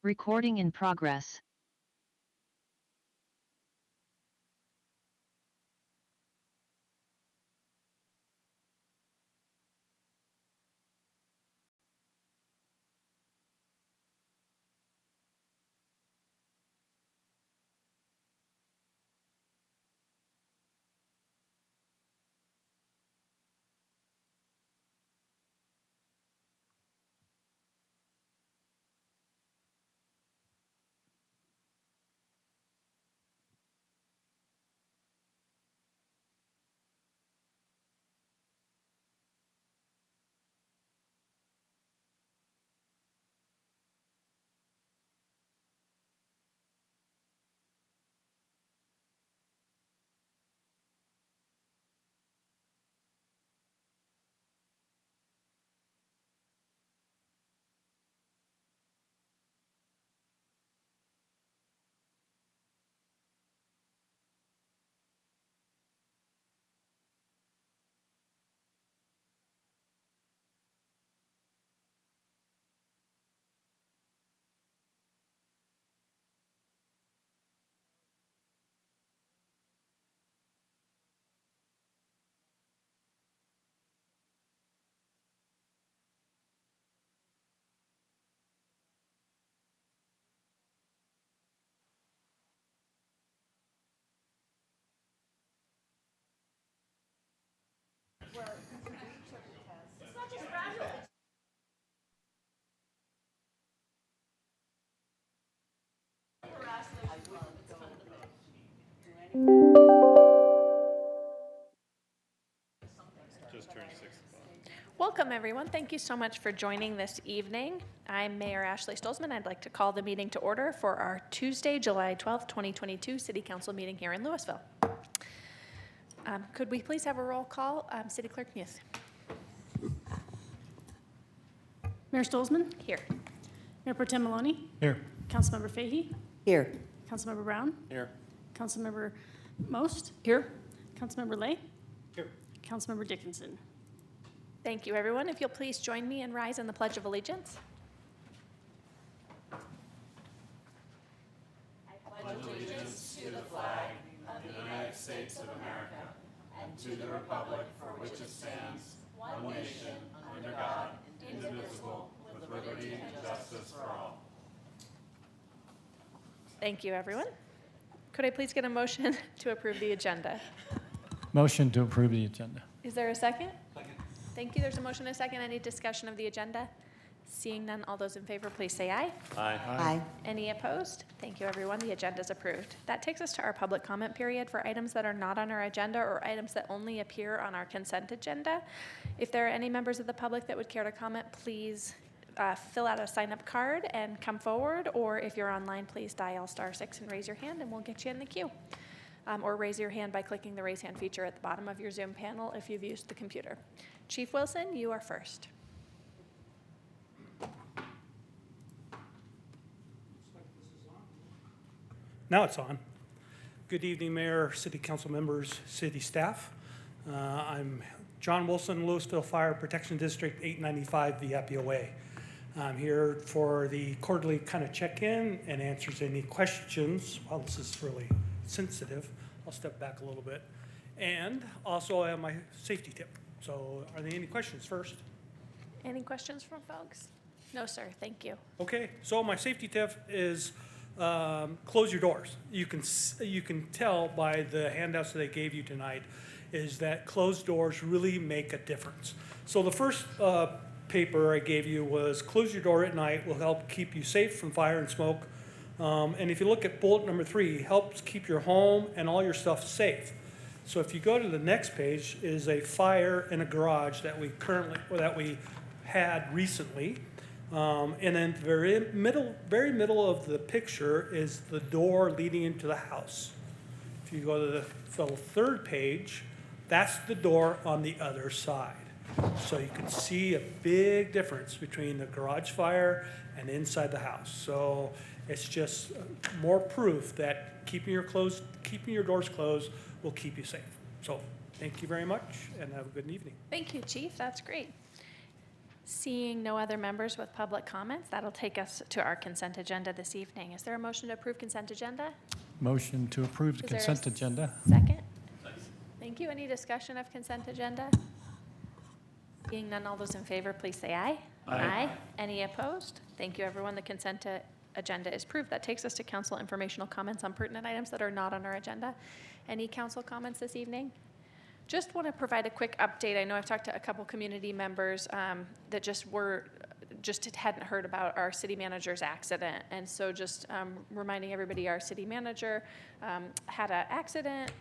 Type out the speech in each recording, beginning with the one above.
Recording in progress. Welcome, everyone. Thank you so much for joining this evening. I'm Mayor Ashley Stolzman. I'd like to call the meeting to order for our Tuesday, July 12th, 2022 City Council meeting here in Louisville. Could we please have a roll call? City Clerk Muse. Mayor Stolzman? Here. Mayor Pro Tem Maloney? Here. Councilmember Fahey? Here. Councilmember Brown? Here. Councilmember Most? Here. Councilmember Lay? Here. Councilmember Dickinson? Thank you, everyone. If you'll please join me and rise in the Pledge of Allegiance. Thank you, everyone. Could I please get a motion to approve the agenda? Motion to approve the agenda. Is there a second? Second. Thank you. There's a motion and a second. Any discussion of the agenda? Seeing none, all those in favor, please say aye. Aye. Any opposed? Thank you, everyone. The agenda is approved. That takes us to our public comment period for items that are not on our agenda or items that only appear on our consent agenda. If there are any members of the public that would care to comment, please fill out a sign-up card and come forward, or if you're online, please dial *6 and raise your hand, and we'll get you in the queue. Or raise your hand by clicking the raise hand feature at the bottom of your Zoom panel if you've used the computer. Chief Wilson, you are first. Now it's on. Good evening, Mayor, City Council members, city staff. I'm John Wilson, Louisville Fire Protection District 895 Viapio Way. I'm here for the quarterly kind of check-in and answers any questions. While this is really sensitive, I'll step back a little bit. And also I have my safety tip. So are there any questions first? Any questions from folks? No, sir. Thank you. Okay, so my safety tip is close your doors. You can tell by the handouts that they gave you tonight is that closed doors really make a difference. So the first paper I gave you was close your door at night will help keep you safe from fire and smoke. And if you look at bullet number 3, helps keep your home and all your stuff safe. So if you go to the next page is a fire in a garage that we had recently. And then the very middle of the picture is the door leading into the house. If you go to the third page, that's the door on the other side. So you can see a big difference between the garage fire and inside the house. So it's just more proof that keeping your doors closed will keep you safe. So thank you very much and have a good evening. Thank you, Chief. That's great. Seeing no other members with public comments, that'll take us to our consent agenda this evening. Is there a motion to approve consent agenda? Motion to approve the Is there a consent agenda. Second? Thank you. Any discussion of consent agenda? Seeing none, all those in favor, please say aye. Aye. Any opposed? Thank you, everyone. The consent agenda is approved. That takes us to council informational comments on pertinent items that are not on our agenda. Any council comments this evening? Just want to provide a quick update. I know I've talked to a couple community members that just hadn't heard about our city manager's accident. And so just reminding everybody, our city manager had an accident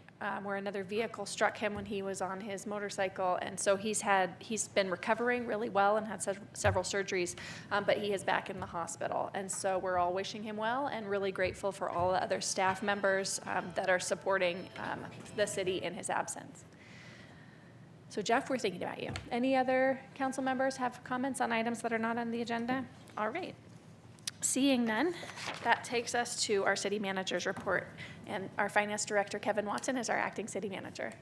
where another vehicle struck him when he was on his motorcycle. And so he's been recovering really well and had several surgeries, but he is back in the hospital. And so we're all wishing him well and really grateful for all the other staff members that are supporting the city in his absence. So Jeff, we're thinking about you. Any other council members have comments on items that are not on the agenda? All right. Seeing none, that takes us to our city manager's report. And our finance director, Kevin Watson, is our acting city manager.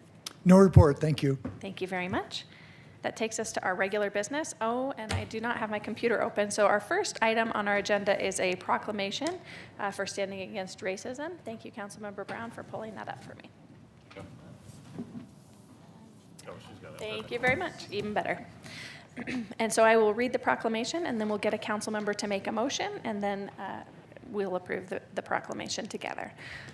No report, thank you. Thank you very much. That takes us to our regular business. Oh, and I do not have my computer open. So our first item on our agenda is a proclamation for standing against racism. Thank you, Councilmember Brown, for pulling that up for me. Thank you very much, even better. And so I will read the proclamation, and then we'll get a council member to make a motion, and then we'll approve the proclamation together.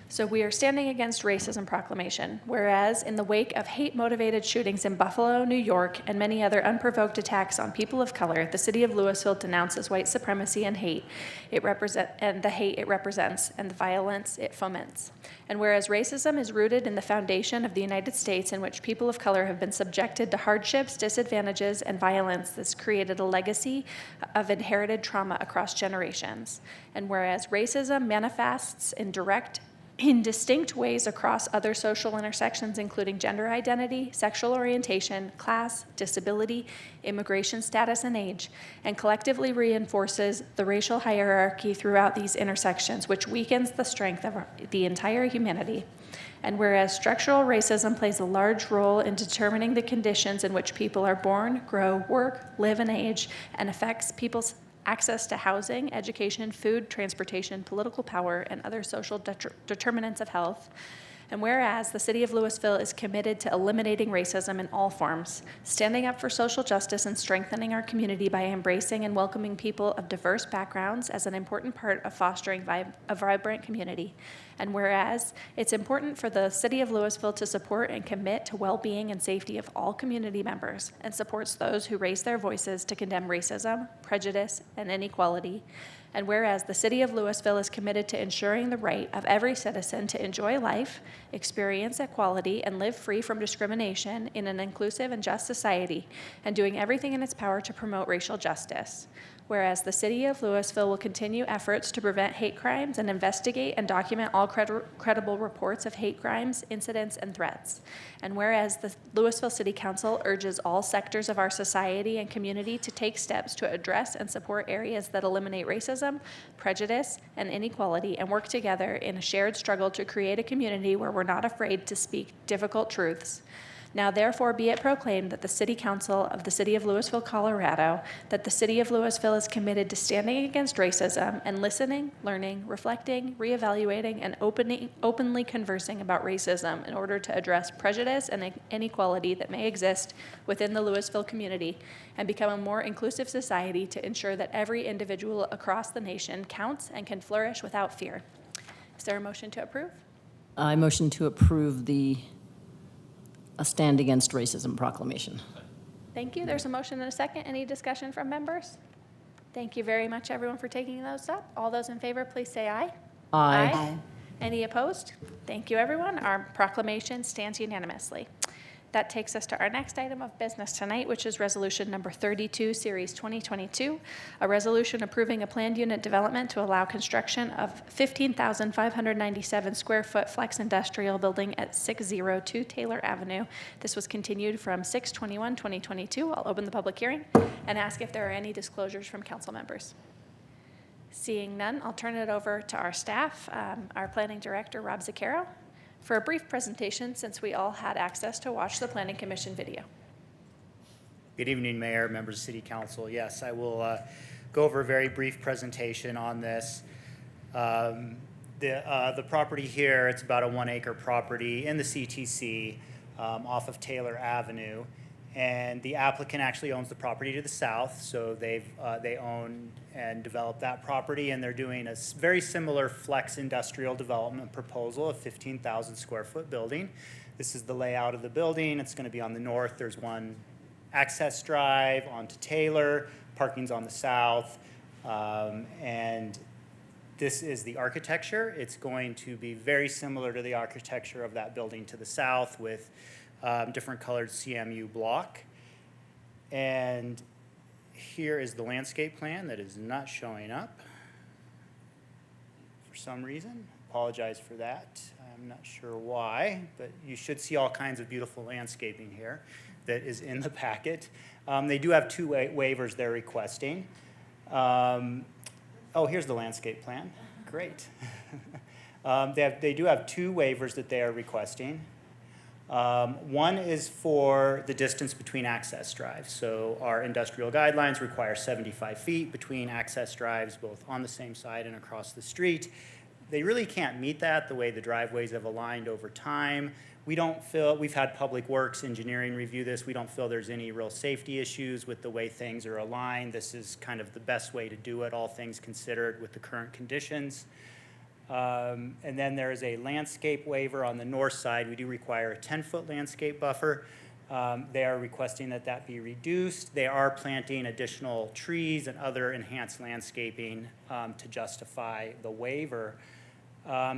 So we are standing against racism proclamation, whereas in the wake of hate-motivated shootings in Buffalo, New York, and many other unprovoked attacks on people of color, the city of Louisville denounces white supremacy and hate the hate it represents, and the violence it foments. And whereas racism is rooted in the foundation of the United States, in which people of color have been subjected to hardships, disadvantages, and violence that's created a legacy of inherited trauma across generations. And whereas racism manifests in distinct ways across other social intersections, including gender identity, sexual orientation, class, disability, immigration status, and age, and collectively reinforces the racial hierarchy throughout these intersections, which weakens the strength of the entire humanity. And whereas structural racism plays a large role in determining the conditions in which people are born, grow, work, live, and age, and affects people's access to housing, education, food, transportation, political power, and other social determinants of health. And whereas the city of Louisville is committed to eliminating racism in all forms, standing up for social justice and strengthening our community by embracing and welcoming people of diverse backgrounds as an important part of fostering a vibrant community. And whereas it's important for the city of Louisville to support and commit to well-being and safety of all community members, and supports those who raise their voices to condemn racism, prejudice, and inequality. And whereas the city of Louisville is committed to ensuring the right of every citizen to enjoy life, experience equality, and live free from discrimination in an inclusive and just society, and doing everything in its power to promote racial justice. Whereas the city of Louisville will continue efforts to prevent hate crimes and investigate and document all credible reports of hate crimes, incidents, and threats. And whereas the Louisville City Council urges all sectors of our society and community to take steps to address and support areas that eliminate racism, prejudice, and inequality, and work together in a shared struggle to create a community where we're not afraid to speak difficult truths. Now therefore be it proclaimed that the City Council of the City of Louisville, Colorado, that the City of Louisville is committed to standing against racism and listening, learning, reflecting, reevaluating, and openly conversing about racism in order to address prejudice and inequality that may exist within the Louisville community and become a more inclusive society to ensure that every individual across the nation counts and can flourish without fear. Is there a motion to approve? I motion to approve a Stand Against Racism proclamation. Thank you. There's a motion and a second. Any discussion from members? Thank you very much, everyone, for taking those up. All those in favor, please say aye. Aye. Any opposed? Thank you, everyone. Our proclamation stands unanimously. That takes us to our next item of business tonight, which is Resolution Number 32, Series 2022, a resolution approving a planned unit development to allow construction of 15,597 square foot flex industrial building at 602 Taylor Avenue. This was continued from 6/21/2022. I'll open the public hearing and ask if there are any disclosures from council members. Seeing none, I'll turn it over to our staff, our planning director, Rob Zaccaro, for a brief presentation since we all had access to watch the Planning Commission video. Good evening, Mayor, members of City Council. Yes, I will go over a very brief presentation on this. The property here, it's about a 1-acre property in the CTC off of Taylor Avenue. And the applicant actually owns the property to the south, so they own and develop that property, and they're doing a very similar flex industrial development proposal, a 15,000 square foot building. This is the layout of the building. It's going to be on the north. There's one access drive onto Taylor, parking's on the south, and this is the architecture. It's going to be very similar to the architecture of that building to the south with different colored CMU block. And here is the landscape plan that is not showing up for some reason. Apologize for that. I'm not sure why, but you should see all kinds of beautiful landscaping here that is in the packet. They do have two waivers they're requesting. Oh, here's the landscape plan. Great. They do have two waivers that they are requesting. One is for the distance between access drives. So our industrial guidelines require 75 feet between access drives, both on the same side and across the street. They really can't meet that the way the driveways have aligned over time. We've had Public Works Engineering review this. We don't feel there's any real safety issues with the way things are aligned. This is kind of the best way to do it, all things considered with the current conditions. And then there is a landscape waiver on the north side. We do require a 10-foot landscape buffer. They are requesting that that be reduced. They are planting additional trees and other enhanced landscaping to justify the waiver.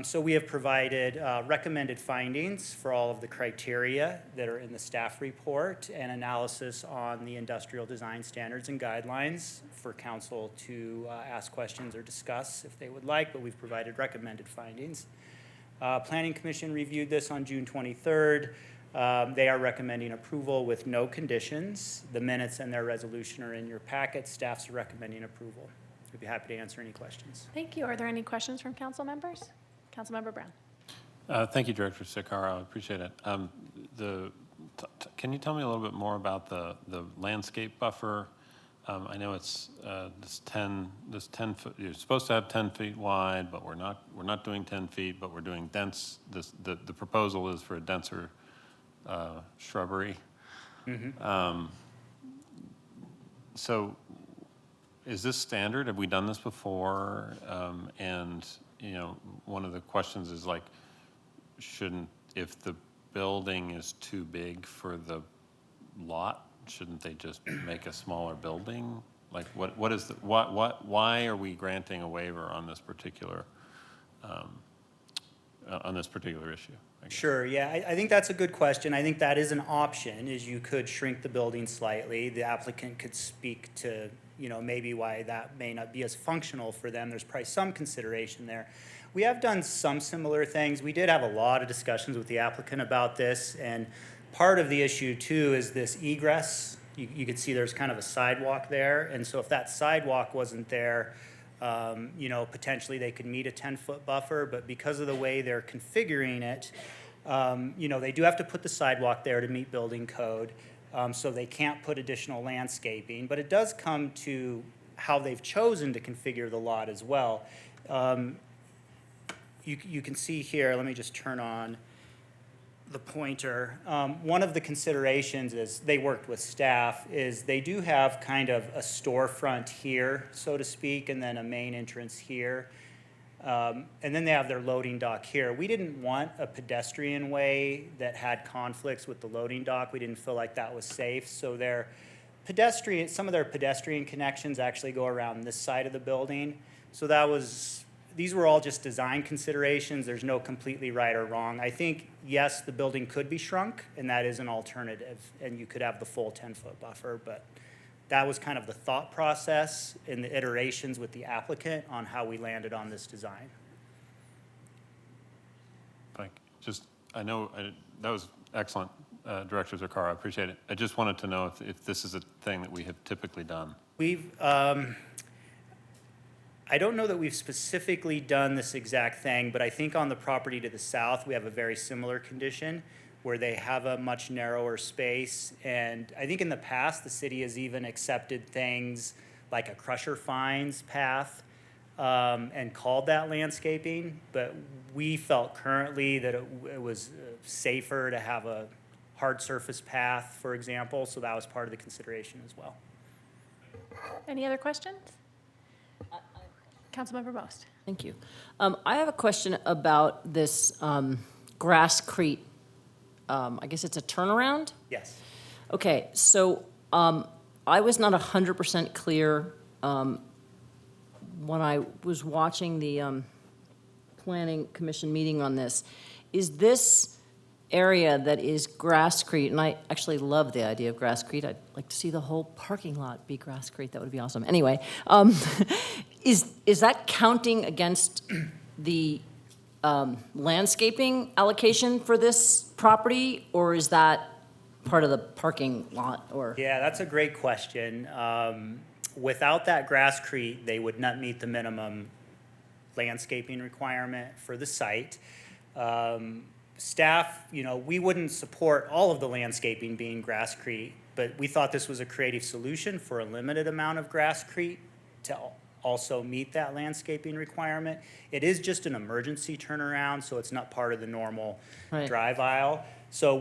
So we have provided recommended findings for all of the criteria that are in the staff report and analysis on the industrial design standards and guidelines for council to ask questions or discuss if they would like, but we've provided recommended findings. Planning Commission reviewed this on June 23rd. They are recommending approval with no conditions. The minutes and their resolution are in your packet. Staff's recommending approval. We'd be happy to answer any questions. Thank you. Are there any questions from council members? Councilmember Brown. Thank you, Director Sakara. I appreciate it. Can you tell me a little bit more about the landscape buffer? I know it's this 10 foot. You're supposed to have 10 feet wide, but we're not doing 10 feet. But we're doing dense. The proposal is for a denser shrubbery. Mm-hmm. So, is this standard? Have we done this before? And you know, one of the questions is like, if the building is too big for the lot, shouldn't they just make a smaller building? Like, why are we granting a waiver on this particular issue? I guess? Sure, yeah, I think that's a good question. I think that is an option, is you could shrink the building slightly. The applicant could speak to, you know, maybe why that may not be as functional for them. There's probably some consideration there. We have done some similar things. We did have a lot of discussions with the applicant about this, and part of the issue too is this egress. You could see there's kind of a sidewalk there, and so if that sidewalk wasn't there, you know, potentially they could meet a 10-foot buffer, but because of the way they're configuring it, you know, they do have to put the sidewalk there to meet building code, so they can't put additional landscaping, but it does come to how they've chosen to configure the lot as well. You can see here, let me just turn on the pointer. One of the considerations is they worked with staff is they do have kind of a storefront here, so to speak, and then a main entrance here. And then they have their loading dock here. We didn't want a pedestrian way that had conflicts with the loading dock. We didn't feel like that was safe. So some of their pedestrian connections actually go around this side of the building. So these were all just design considerations. There's no completely right or wrong. I think, yes, the building could be shrunk, and that is an alternative, and you could have the full 10-foot buffer, but that was kind of the thought process in the iterations with the applicant on how we landed on this design. I know that was excellent, Director Zakara. I appreciate it. I just wanted to know if this is a thing that we have typically done. I don't know that we've specifically done this exact thing, but I think on the property to the south, we have a very similar condition. where they have a much narrower space. And I think in the past, the city has even accepted things like a crusher fines path and called that landscaping. But we felt currently that it was safer to have a hard surface path, for example, so that was part of the consideration as well. Any other questions? Councilmember Most. Thank you. I have a question about this Grasscrete, I guess it's a turnaround? Yes. Okay, so I was not 100% clear when I was watching the Planning Commission meeting on this. Is this area that is Grasscrete, and I actually love the idea of Grasscrete. I'd like to see the whole parking lot be Grasscrete. That would be awesome. Anyway, is that counting against the landscaping allocation for this property, or is that part of the parking lot, or? Yeah, that's a great question. Without that Grasscrete, they would not meet the minimum landscaping requirement for the site. Staff, we wouldn't support all of the landscaping being Grasscrete, but we thought this was a creative solution for a limited amount of Grasscrete to also meet that landscaping requirement. It is just an emergency turnaround, so it's not part of the normal Right. drive aisle. So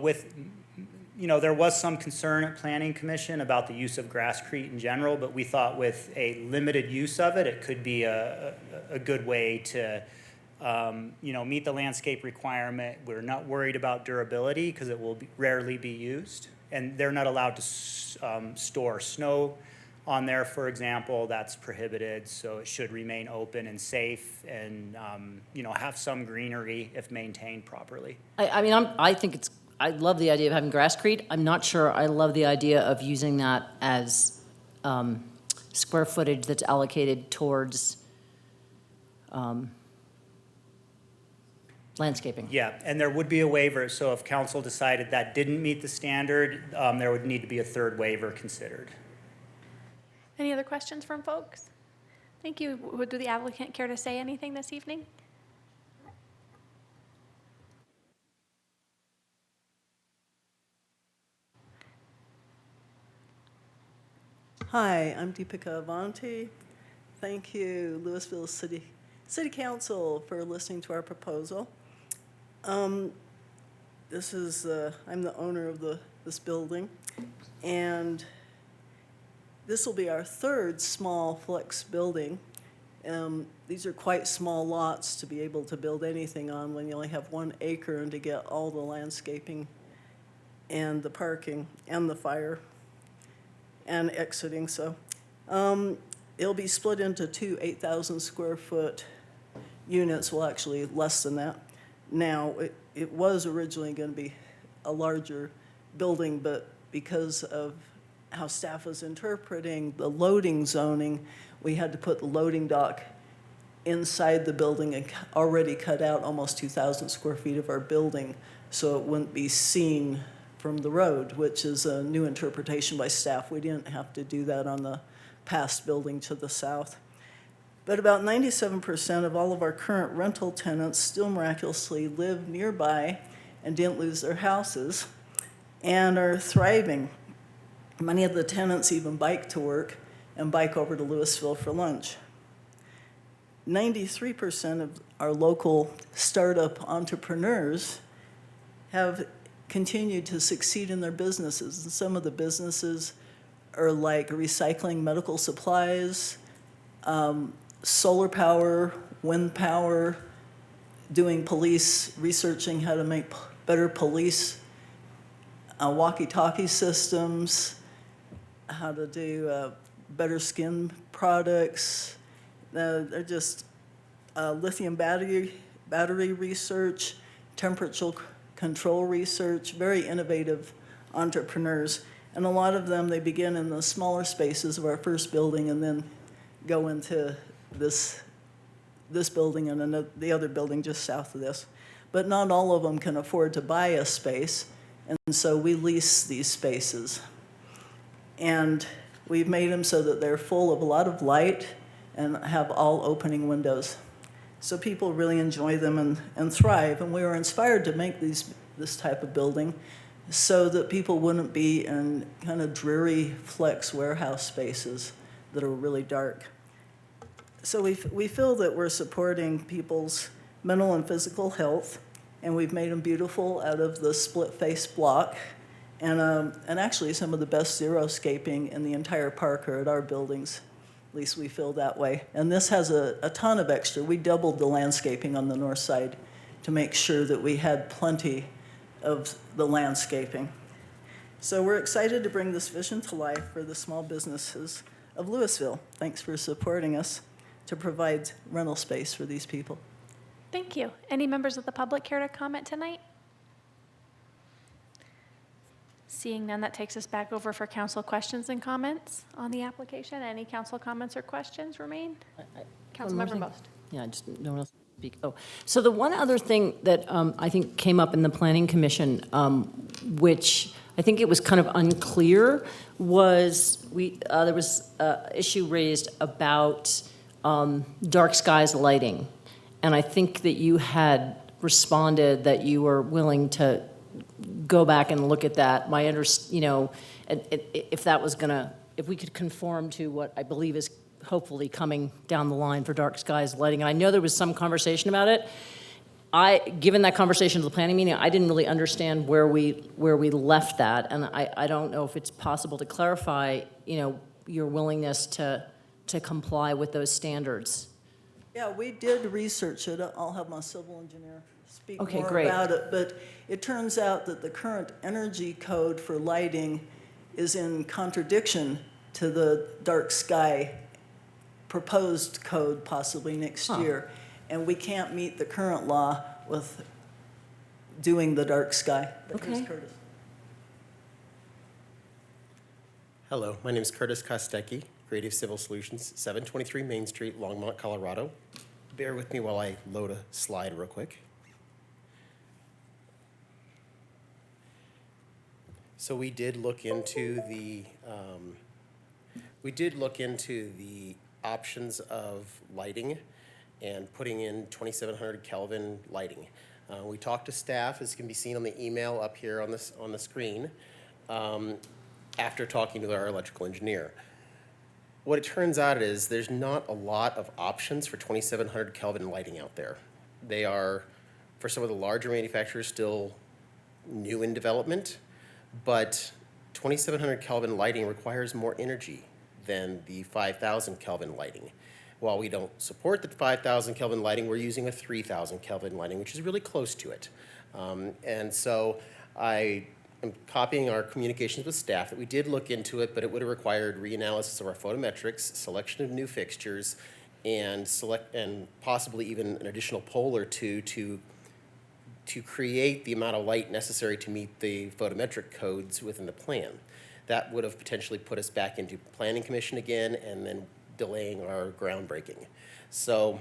there was some concern at Planning Commission about the use of Grasscrete in general, but we thought with a limited use of it, it could be a good way to meet the landscape requirement. We're not worried about durability because it will rarely be used. And they're not allowed to store snow on there, for example. That's prohibited, so it should remain open and safe and, have some greenery if maintained properly. I love the idea of having Grasscrete. I'm not sure I love the idea of using that as square footage that's allocated towards landscaping. Yeah, and there would be a waiver, so if council decided that didn't meet the standard, there would need to be a third waiver considered. Any other questions from folks? Thank you. Would the applicant care to say anything this evening? Hi, I'm Deepika Avanti. Thank you, Louisville City Council, for listening to our proposal. I'm the owner of this building, and this will be our third small flex building. These are quite small lots to be able to build anything on when you only have 1 acre and to get all the landscaping and the parking and the fire and exiting, so. It'll be split into 2 8,000 square foot units, well, actually less than that. Now, it was originally going to be a larger building, but because of how staff was interpreting the loading zoning, we had to put the loading dock inside the building and already cut out almost 2,000 square feet of our building so it wouldn't be seen from the road, which is a new interpretation by staff. We didn't have to do that on the past building to the south. But about 97% of all of our current rental tenants still miraculously live nearby and didn't lose their houses and are thriving. Many of the tenants even bike to work and bike over to Louisville for lunch. 93% of our local startup entrepreneurs have continued to succeed in their businesses. And some of the businesses are like recycling medical supplies, solar power, wind power, doing police, researching how to make better police walkie-talkie systems, how to do better skin products. They're just lithium battery research, temperature control research, very innovative entrepreneurs. And a lot of them, they begin in the smaller spaces of our first building and then go into this building and the other building just south of this. But not all of them can afford to buy a space, and so we lease these spaces. And we've made them so that they're full of a lot of light and have all opening windows. So people really enjoy them and thrive, and we were inspired to make these this type of building so that people wouldn't be in kind of dreary flex warehouse spaces that are really dark. So we feel that we're supporting people's mental and physical health, and we've made them beautiful out of the split-face block. And actually, some of the best xeriscaping in the entire park are at our buildings. At least we feel that way. And this has a ton of extra. We doubled the landscaping on the north side to make sure that we had plenty of the landscaping. So we're excited to bring this vision to life for the small businesses of Louisville. Thanks for supporting us to provide rental space for these people. Thank you. Any members of the public care to comment tonight? Seeing none, that takes us back over for council questions and comments on the application. Any council comments or questions remain? Councilmember Most. Yeah, just no one else speak. Oh, so the one other thing that I think came up in the Planning Commission, which I think it was kind of unclear, was there was an issue raised about dark skies lighting. And I think that you had responded that you were willing to go back and look at that. If that was gonna, if we could conform to what I believe is hopefully coming down the line for dark skies lighting. And I know there was some conversation about it. Given that conversation at the planning meeting, I didn't really understand where we left that. And I don't know if it's possible to clarify, your willingness to comply with those standards. Yeah, we did research it. I'll have my civil engineer speak Okay, more great. about it. But it turns out that the current energy code for lighting is in contradiction to the dark sky proposed code possibly next year. And we can't meet the current law with doing the dark sky. But here's Okay. Curtis. Hello, my name is Curtis Kostecki, Creative Civil Solutions, 723 Main Street, Longmont, Colorado. Bear with me while I load a slide real quick. So we did look into the options of lighting and putting in 2700 Kelvin lighting. We talked to staff, as can be seen on the email up here on the screen, after talking to our electrical engineer. What it turns out is there's not a lot of options for 2700 Kelvin lighting out there. They are, for some of the larger manufacturers, still new in development, but 2700 Kelvin lighting requires more energy than the 5000 Kelvin lighting. While we don't support the 5000 Kelvin lighting, we're using a 3000 Kelvin lighting, which is really close to it. And so I am copying our communications with staff that we did look into it, but it would have required reanalysis of our photometrics, selection of new fixtures, and possibly even an additional pole or two to create the amount of light necessary to meet the photometric codes within the plan. That would have potentially put us back into Planning Commission again and then delaying our groundbreaking. So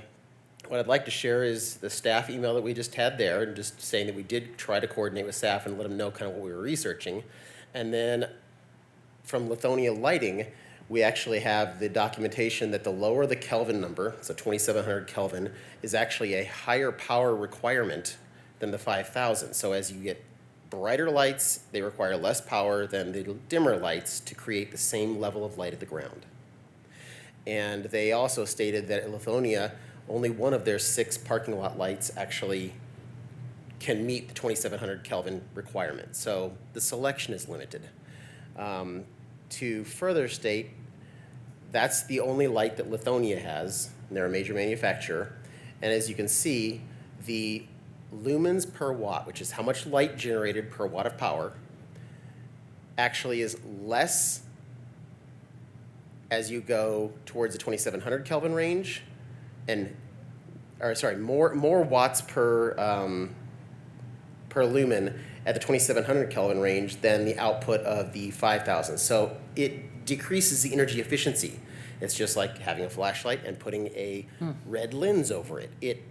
what I'd like to share is the staff email that we just had there, and just saying that we did try to coordinate with staff and let them know kind of what we were researching. And then from Lithonia Lighting, we actually have the documentation that the lower the Kelvin number, so 2700 Kelvin, is actually a higher power requirement than the 5000. So as you get brighter lights, they require less power than the dimmer lights to create the same level of light at the ground. And they also stated that at Lithonia, only one of their 6 parking lot lights actually can meet the 2700 Kelvin requirement. So the selection is limited. To further state, that's the only light that Lithonia has, and they're a major manufacturer. And as you can see, the lumens per watt, which is how much light generated per watt of power, actually is less as you go towards the 2700 Kelvin range, more watts per lumen at the 2700 Kelvin range than the output of the 5000. So it decreases the energy efficiency. It's just like having a flashlight and putting a red lens over it. It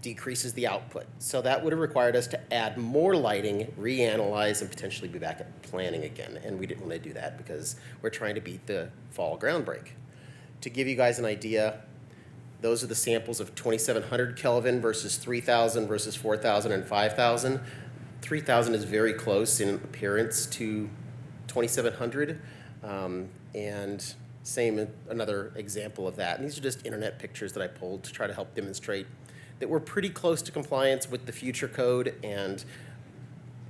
decreases the output. So that would have required us to add more lighting, reanalyze, and potentially be back at planning again. And we didn't want to do that because we're trying to beat the fall ground break. To give you guys an idea, those are the samples of 2700 Kelvin versus 3000 versus 4000 and 5000. 3,000 is very close in appearance to 2,700. And same, another example of that. And these are just internet pictures that I pulled to try to help demonstrate that we're pretty close to compliance with the future code, and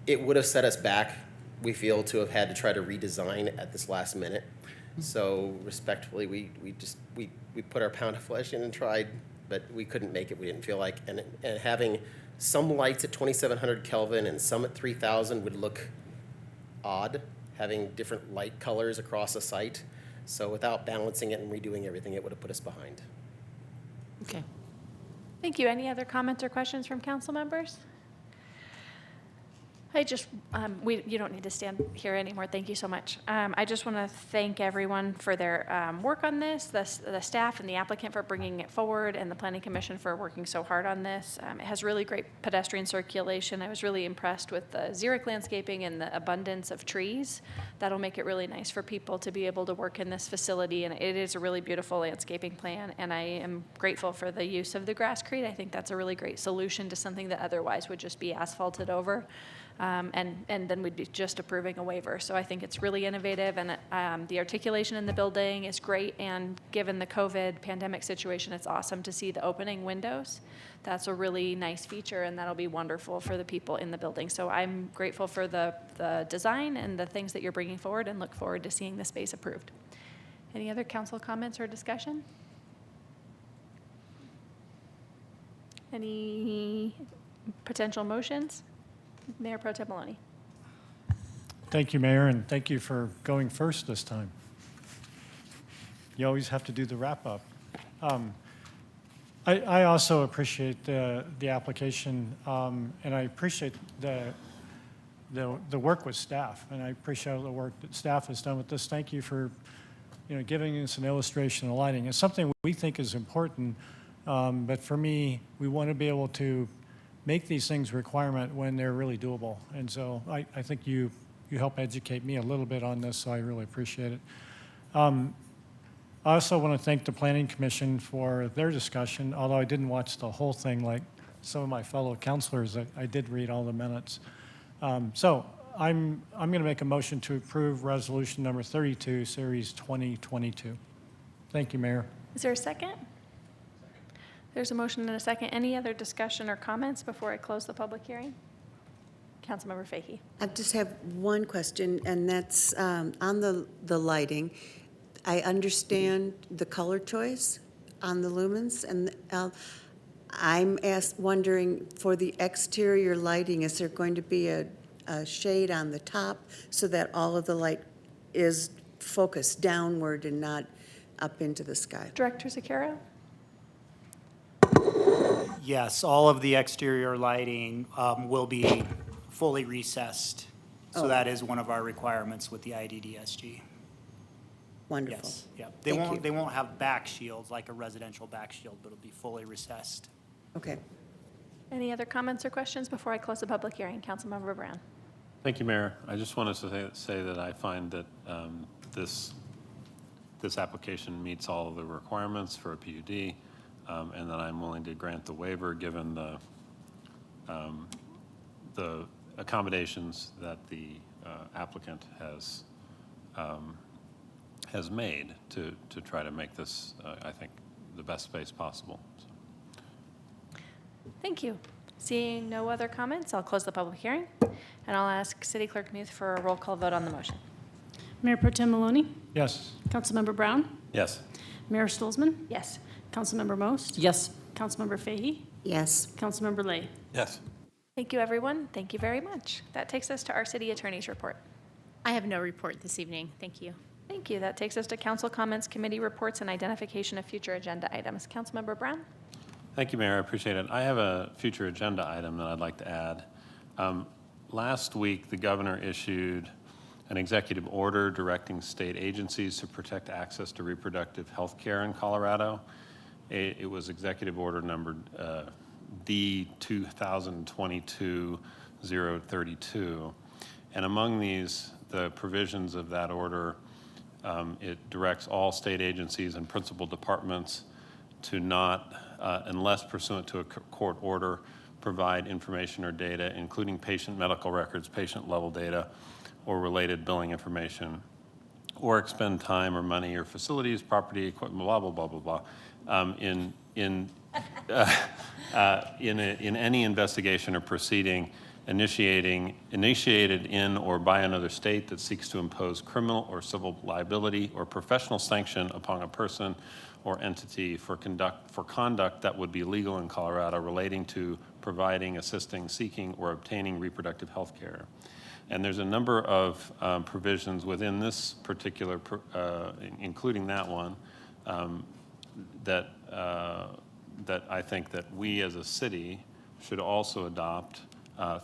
it would have set us back, we feel, to have had to try to redesign at this last minute. So respectfully, we put our pound of flesh in and tried, but we couldn't make it, we didn't feel like. And having some lights at 2,700 Kelvin and some at 3,000 would look odd, having different light colors across a site. So without balancing it and redoing everything, it would have put us behind. Okay. Thank you. Any other comments or questions from council members? I just, you don't need to stand here anymore. Thank you so much. I just want to thank everyone for their work on this, the staff and the applicant for bringing it forward, and the Planning Commission for working so hard on this. It has really great pedestrian circulation. I was really impressed with the xeric landscaping and the abundance of trees. That'll make it really nice for people to be able to work in this facility, and it is a really beautiful landscaping plan, and I am grateful for the use of the grasscrete. I think that's a really great solution to something that otherwise would just be asphalted over. And then we'd be just approving a waiver. So I think it's really innovative, and the articulation in the building is great, and given the COVID pandemic situation, it's awesome to see the opening windows. That's a really nice feature, and that'll be wonderful for the people in the building. So I'm grateful for the design and the things that you're bringing forward, and look forward to seeing the space approved. Any other council comments or discussion? Any potential motions? Mayor Pro Tem Maloney. Thank you, Mayor, and thank you for going first this time. You always have to do the wrap-up. I also appreciate the application, and I appreciate the work with staff, and I appreciate all the work that staff has done with this. Thank you for, giving us an illustration of lighting. It's something we think is important, but for me, we want to be able to make these things a requirement when they're really doable. And so I think you help educate me a little bit on this, so I really appreciate it. I also want to thank the Planning Commission for their discussion, although I didn't watch the whole thing like some of my fellow counselors. I did read all the minutes. So I'm going to make a motion to approve resolution number 32, series 2022. Thank you, Mayor. Is there a second? There's a motion and a second. Any other discussion or comments before I close the public hearing? Councilmember Fahey. I just have one question, and that's on the lighting. I understand the color choice on the lumens, and I'm wondering, for the exterior lighting, is there going to be a shade on the top so that all of the light is focused downward and not up into the sky? Director Zakara? Yes, all of the exterior lighting will be fully recessed. So Oh. that is one of our requirements with the IDDSG. Wonderful. Yes, yeah. Thank you. They won't have back shields like a residential back shield, but it'll be fully recessed. Okay. Any other comments or questions before I close the public hearing? Councilmember Brown. Thank you, Mayor. I just wanted to say that I find that this application meets all of the requirements for a PUD, and that I'm willing to grant the waiver given the accommodations that the applicant has made to try to make this, I think, the best space possible. So. Thank you. Seeing no other comments, I'll close the public hearing, and I'll ask City Clerk Muth for a roll call vote on the motion. Mayor Pro Tem Maloney, Yes. Councilmember Brown, Yes. Mayor Stolzman, Yes. Councilmember Most, Yes. Councilmember Fahey, Yes. Councilmember Lay. Yes. Thank you, everyone. Thank you very much. That takes us to our city attorney's report. I have no report this evening. Thank you. Thank you. That takes us to council comments, committee reports, and identification of future agenda items. Councilmember Brown? Thank you, Mayor. I appreciate it. I have a future agenda item that I'd like to add. Last week, the governor issued an executive order directing state agencies to protect access to reproductive health care in Colorado. It was executive order numbered D 2022-032. And among these, the provisions of that order, it directs all state agencies and principal departments to not, unless pursuant to a court order, provide information or data, including patient medical records, patient-level data, or related billing information, or expend time or money or facilities, property, equipment, blah, blah, blah, blah, blah, in any investigation or proceeding initiated in or by another state that seeks to impose criminal or civil liability or professional sanction upon a person or entity for conduct that would be legal in Colorado relating to providing, assisting, seeking, or obtaining reproductive health care. And there's a number of provisions within this particular, including that one, that I think that we as a city should also adopt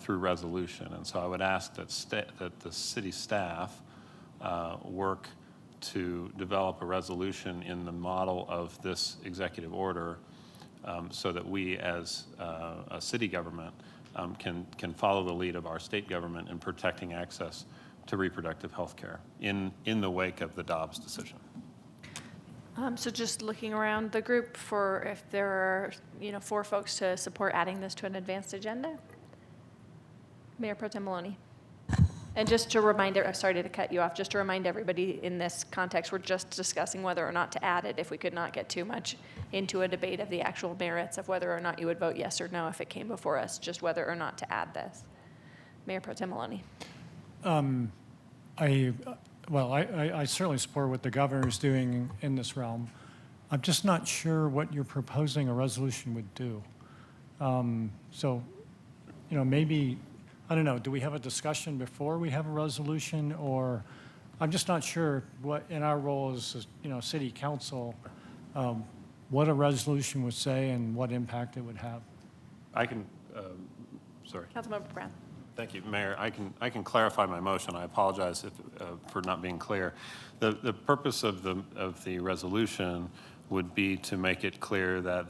through resolution. And so I would ask that the city staff work to develop a resolution in the model of this executive order, so that we as a city government can follow the lead of our state government in protecting access to reproductive health care in the wake of the Dobbs decision. So just looking around the group for if there are, 4 folks to support adding this to an advanced agenda. Mayor Pro Tem Maloney. And just to remind, I'm sorry to cut you off, just to remind everybody in this context, we're just discussing whether or not to add it if we could not get too much into a debate of the actual merits of whether or not you would vote yes or no if it came before us, just whether or not to add this. Mayor Pro Tem Maloney. I certainly support what the governor is doing in this realm. I'm just not sure what you're proposing a resolution would do. Maybe, I don't know, do we have a discussion before we have a resolution? Or I'm just not sure what, in our role as, city council, what a resolution would say and what impact it would have. I can, sorry. Councilmember Brown. Thank you, Mayor. I can clarify my motion. I apologize for not being clear. The purpose of the resolution would be to make it clear that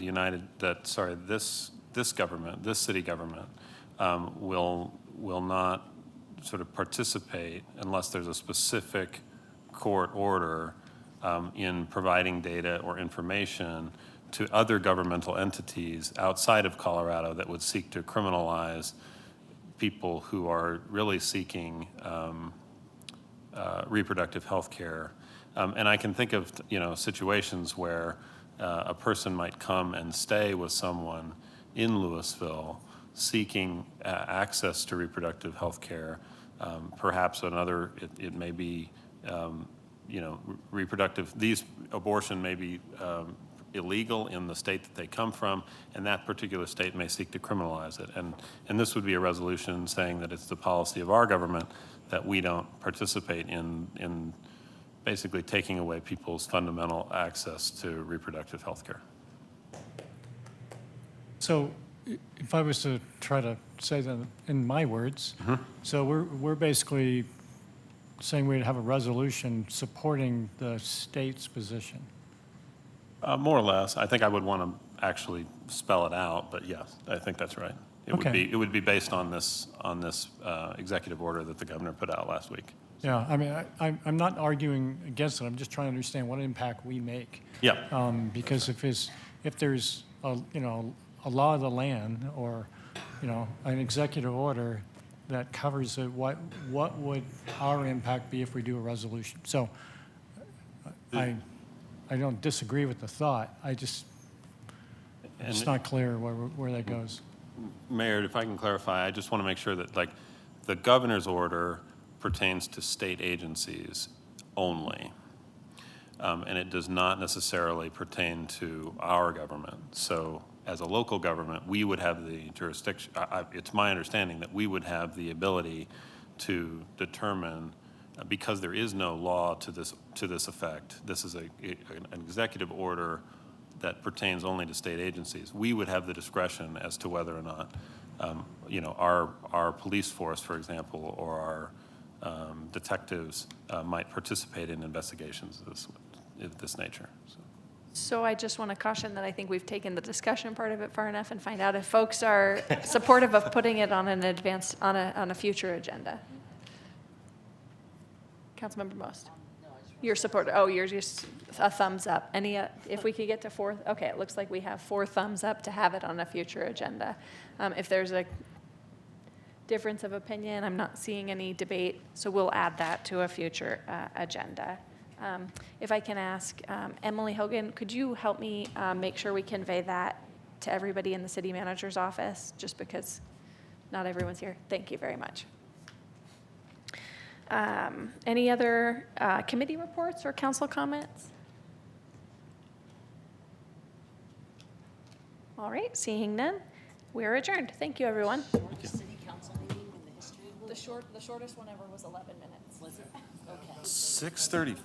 this government, this city government, will not sort of participate unless there's a specific court order in providing data or information to other governmental entities outside of Colorado that would seek to criminalize people who are really seeking reproductive health care. And I can think of, situations where a person might come and stay with someone in Louisville seeking access to reproductive health care. Perhaps it may be, these abortion may be illegal in the state that they come from, and that particular state may seek to criminalize it. And this would be a resolution saying that it's the policy of our government that we don't participate in basically taking away people's fundamental access to reproductive health care. So if I was to try to say that in my words, so we're basically saying we'd have a resolution supporting the state's position. More or less. I think I would want to actually spell it out, but yes, I think that's right. It would be based on this executive order that the governor put out last week. Yeah, I mean, I'm not arguing against it. I'm just trying to understand what impact we make. Yeah. Because if there's a law of the land or an executive order that covers it, what would our impact be if we do a resolution? So I don't disagree with the thought. It's not clear where that goes. Mayor, if I can clarify, I just want to make sure that the governor's order pertains to state agencies only. And it does not necessarily pertain to our government. So as a local government, we would have the jurisdiction, it's my understanding that we would have the ability to determine, because there is no law to this effect, this is an executive order that pertains only to state agencies. We would have the discretion as to whether or not, our police force, for example, or our detectives might participate in investigations of this nature. So I just want to caution that I think we've taken the discussion part of it far enough and find out if folks are supportive of putting it on an advanced, on a future agenda. Councilmember Most. No, I just Your support, oh, yours just a thumbs up. Any, if we could get to 4, okay, it looks like we have 4 thumbs up to have it on a future agenda. If there's a difference of opinion, I'm not seeing any debate, so we'll add that to a future agenda. If I can ask, Emily Hogan, could you help me make sure we convey that to everybody in the city manager's office, just because not everyone's here? Thank you very much. Any other committee reports or council comments? All right, seeing none, we're adjourned. Thank you, everyone. The shortest one ever was 11 minutes. Was it? Okay. 6:30.